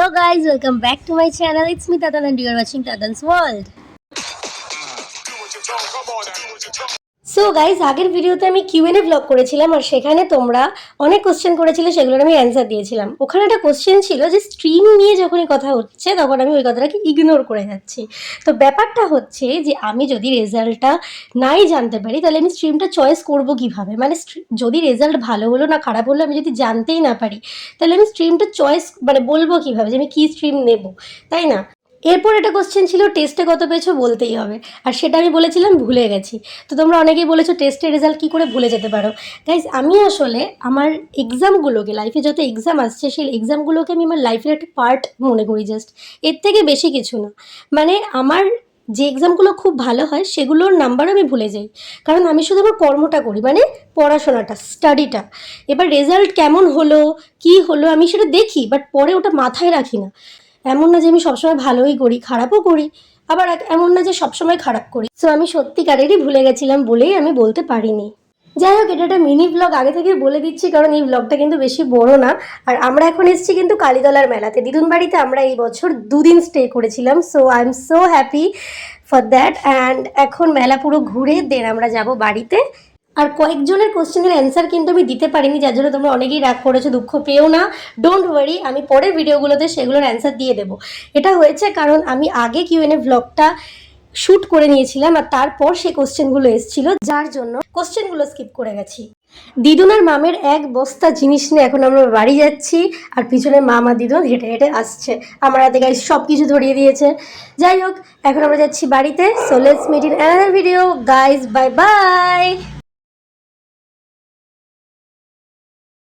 Hello guys, welcome back to my channel. It's me Tadan and you are watching Tadan's World. So guys, আগের ভিডিওতে আমি QnA blog করেছিলাম আর সেখানে তোমরা অনেক কোশ্চেন করেছিলে, সেগুলোর আমি অ্যান্সার দিয়েছিলাম। ওখানে একটা কোশ্চেন ছিল যে স্ট্রিম নিয়ে যখনই কথা হচ্ছে তখন আমি ওই কথাটাকে ইগনোর করে যাচ্ছি। তো ব্যাপারটা হচ্ছে যে আমি যদি রেজাল্টটা নাই জানতে পারি তাহলে আমি স্ট্রিমটা চয়েস করবো কীভাবে? মানে যদি রেজাল্ট ভালো হলো না খারাপ হলো আমি যদি জানতেই না পারি তাহলে আমি স্ট্রিমটা চয়েস বলবো কীভাবে যে আমি কী স্ট্রিম নেব, তাই না? এরপর একটা কোশ্চেন ছিল টেস্টে কত পেয়েছো বলতেই হবে, আর সেটা আমি বলেছিলাম ভুলে গেছি। তো তোমরা অনেকেই বলেছো টেস্টের রেজাল্ট কী করে ভুলে যেতে পারো। গাইজ, আমি আসলে আমার এক্সামগুলোকে, লাইফে যত এক্সাম আসছে সেই এক্সামগুলোকে আমি আমার লাইফের একটা পার্ট মনে করি, জাস্ট এর থেকে বেশি কিছু না। মানে আমার যে এক্সামগুলো খুব ভালো হয় সেগুলোর নাম্বার আমি ভুলে যাই, কারণ আমি শুধু আমার কর্মটা করি, মানে পড়াশোনাটা, স্টাডিটা। এবার রেজাল্ট কেমন হলো কী হলো আমি সেটা দেখি, বাট পরে ওটা মাথায় রাখি না। এমন না যে আমি সবসময় ভালোই করি, খারাপও করি, আবার এমন না যে সবসময় খারাপ করি। সো আমি সত্যিকারেরই ভুলে গেছিলাম বলেই আমি বলতে পারিনি। যাই হোক, এটা একটা মিনি ব্লগ আগে থেকে বলে দিচ্ছি, কারণ এই ব্লগটা কিন্তু বেশি বড় না। আর আমরা এখন এসেছি কিন্তু কালীতলার মেলাতে, দিদুন বাড়িতে আমরা এই বছর 2 দিন স্টে করেছিলাম। So I am so happy for that. And এখন মেলা পুরো ঘুরে দেন আমরা যাব বাড়িতে। আর কয়েকজনের কোশ্চেনের অ্যান্সার কিন্তু আমি দিতে পারিনি, যার জন্য তোমরা অনেকেই রাগ করেছো, দুঃখ পেও না, ডোন্ট ওয়ারি, আমি পরের ভিডিওগুলোতে সেগুলোর অ্যান্সার দিয়ে দেবো। এটা হয়েছে কারণ আমি আগে কিউএনএ ব্লগটা শ্যুট করে নিয়েছিলাম আর তারপর সেই কোশ্চেনগুলো এসেছিলো, যার জন্য কোশ্চেনগুলো স্কিপ করে গেছি। দিদুনার মামের এক বস্তা জিনিস নিয়ে এখন আমরা বাড়ি যাচ্ছি, আর পিছনে মামা দিদুন হেঁটে হেঁটে আসছে, আমার হাতে গাইস সব কিছু ধরিয়ে দিয়েছে। যাই হোক, এখন আমরা যাচ্ছি বাড়িতে। So let's meet in another video guys, bye by.